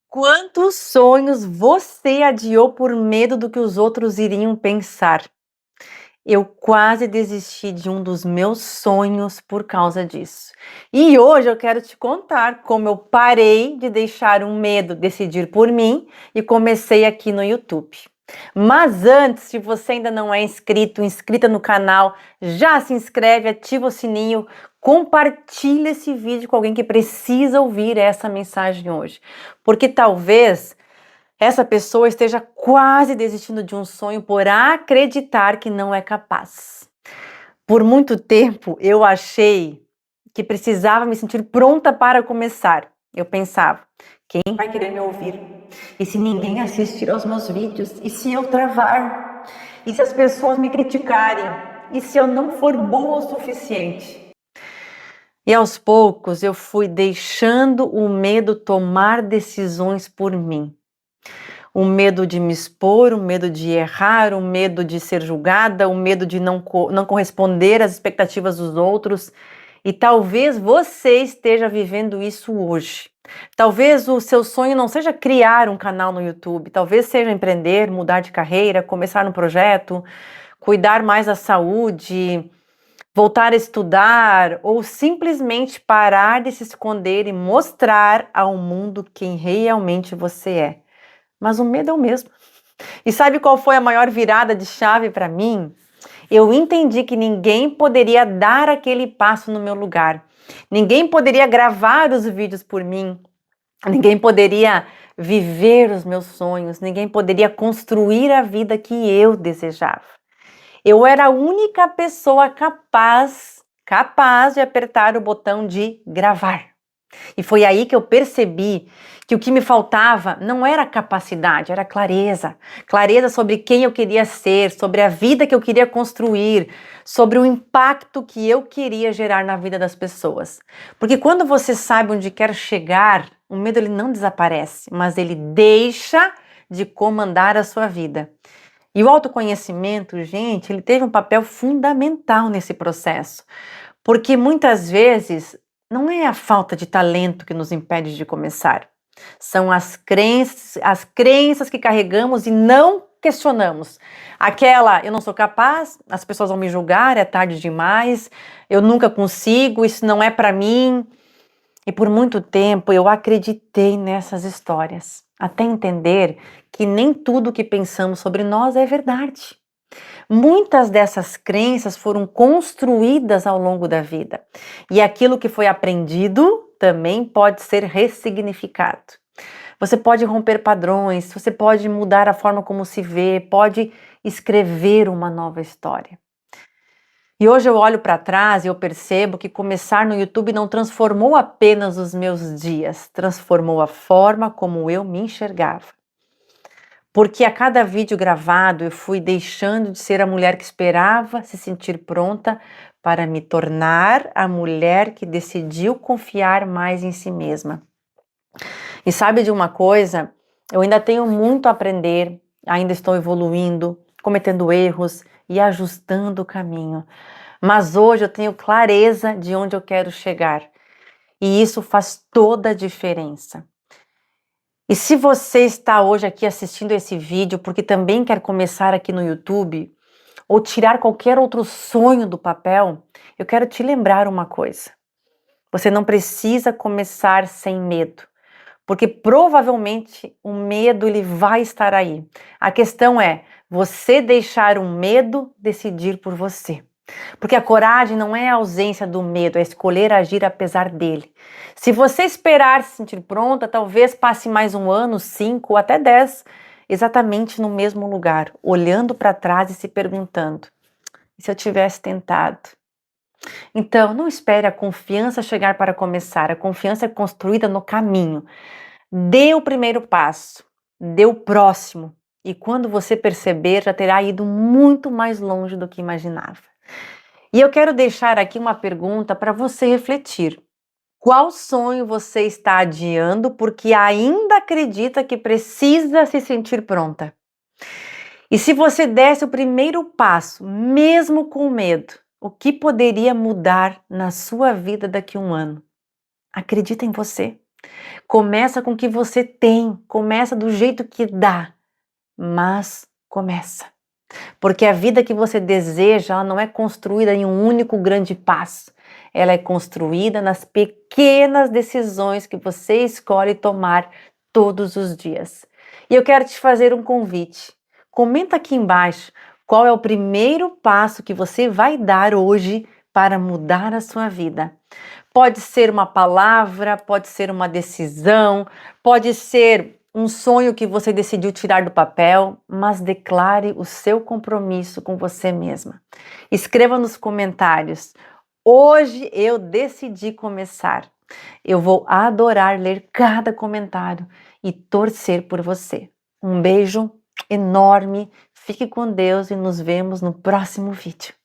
Quantos sonhos você adiou por medo do que os outros iriam pensar? Eu quase desisti de um dos meus sonhos por causa disso. E hoje eu quero te contar como eu parei de deixar o medo decidir por mim e comecei aqui no YouTube. Mas antes, se você ainda não é inscrita no canal, já se inscreve, ativa o sininho, compartilha esse vídeo com alguém que precisa ouvir essa mensagem hoje. Porque talvez essa pessoa esteja quase desistindo de um sonho por acreditar que não é capaz. Por muito tempo eu achei que precisava me sentir pronta para começar. Eu pensava, quem vai querer me ouvir? E se ninguém assistir aos meus vídeos? E se eu travar? E se as pessoas me criticarem? E se eu não for boa o suficiente? E aos poucos eu fui deixando o medo tomar decisões por mim. O medo de me expor, o medo de errar, o medo de ser julgada, o medo de não corresponder às expectativas dos outros. E talvez você esteja vivendo isso hoje. Talvez o seu sonho não seja criar um canal no YouTube, talvez seja empreender, mudar de carreira, começar um projeto, cuidar mais da saúde, voltar a estudar ou simplesmente parar de se esconder e mostrar ao mundo quem realmente você é. Mas o medo é o mesmo. E sabe qual foi a maior virada de chave para mim? Eu entendi que ninguém poderia dar aquele passo no meu lugar. Ninguém poderia gravar os vídeos por mim. Ninguém poderia viver os meus sonhos. Ninguém poderia construir a vida que eu desejava. Eu era a única pessoa capaz de apertar o botão de gravar. E foi aí que eu percebi que o que me faltava não era capacidade, era clareza. Clareza sobre quem eu queria ser, sobre a vida que eu queria construir, sobre o impacto que eu queria gerar na vida das pessoas. Porque quando você sabe onde quer chegar, o medo ele não desaparece, mas ele deixa de comandar a sua vida. E o autoconhecimento, gente, ele teve um papel fundamental nesse processo. Porque muitas vezes não é a falta de talento que nos impede de começar. São as crenças que carregamos e não questionamos. Aquela, eu não sou capaz, as pessoas vão me julgar, é tarde demais, eu nunca consigo, isso não é para mim. E por muito tempo eu acreditei nessas histórias, até entender que nem tudo que pensamos sobre nós é verdade. Muitas dessas crenças foram construídas ao longo da vida, e aquilo que foi aprendido também pode ser ressignificado. Você pode romper padrões, você pode mudar a forma como se vê, pode escrever uma nova história. E hoje eu olho para trás e eu percebo que começar no YouTube não transformou apenas os meus dias, transformou a forma como eu me enxergava. Porque a cada vídeo gravado eu fui deixando de ser a mulher que esperava se sentir pronta para me tornar a mulher que decidiu confiar mais em si mesma. E sabe de uma coisa? Eu ainda tenho muito a aprender, ainda estou evoluindo, cometendo erros e ajustando o caminho. Mas hoje eu tenho clareza de onde eu quero chegar. E isso faz toda a diferença. E se você está hoje aqui assistindo esse vídeo porque também quer começar aqui no YouTube ou tirar qualquer outro sonho do papel, eu quero te lembrar uma coisa. Você não precisa começar sem medo, porque provavelmente o medo ele vai estar aí. A questão é você deixar o medo decidir por você. Porque a coragem não é a ausência do medo, é escolher agir apesar dele. Se você esperar se sentir pronta, talvez passe mais 1 ano, 5 ou até 10, exatamente no mesmo lugar, olhando para trás e se perguntando: e se eu tivesse tentado? Então, não espere a confiança chegar para começar, a confiança é construída no caminho. Dê o primeiro passo, dê o próximo, e quando você perceber, já terá ido muito mais longe do que imaginava. E eu quero deixar aqui uma pergunta para você refletir. Qual sonho você está adiando porque ainda acredita que precisa se sentir pronta? E se você desse o primeiro passo, mesmo com medo, o que poderia mudar na sua vida daqui a 1 ano? Acredita em você. Começa com o que você tem, começa do jeito que dá, mas começa. Porque a vida que você deseja, ela não é construída em um único grande passo. Ela é construída nas pequenas decisões que você escolhe tomar todos os dias. E eu quero te fazer um convite. Comenta aqui embaixo qual é o primeiro passo que você vai dar hoje para mudar a sua vida. Pode ser uma palavra, pode ser uma decisão, pode ser um sonho que você decidiu tirar do papel, mas declare o seu compromisso com você mesma. Escreva nos comentários: hoje eu decidi começar. Eu vou adorar ler cada comentário e torcer por você. Um beijo enorme, fique com Deus e nos vemos no próximo vídeo.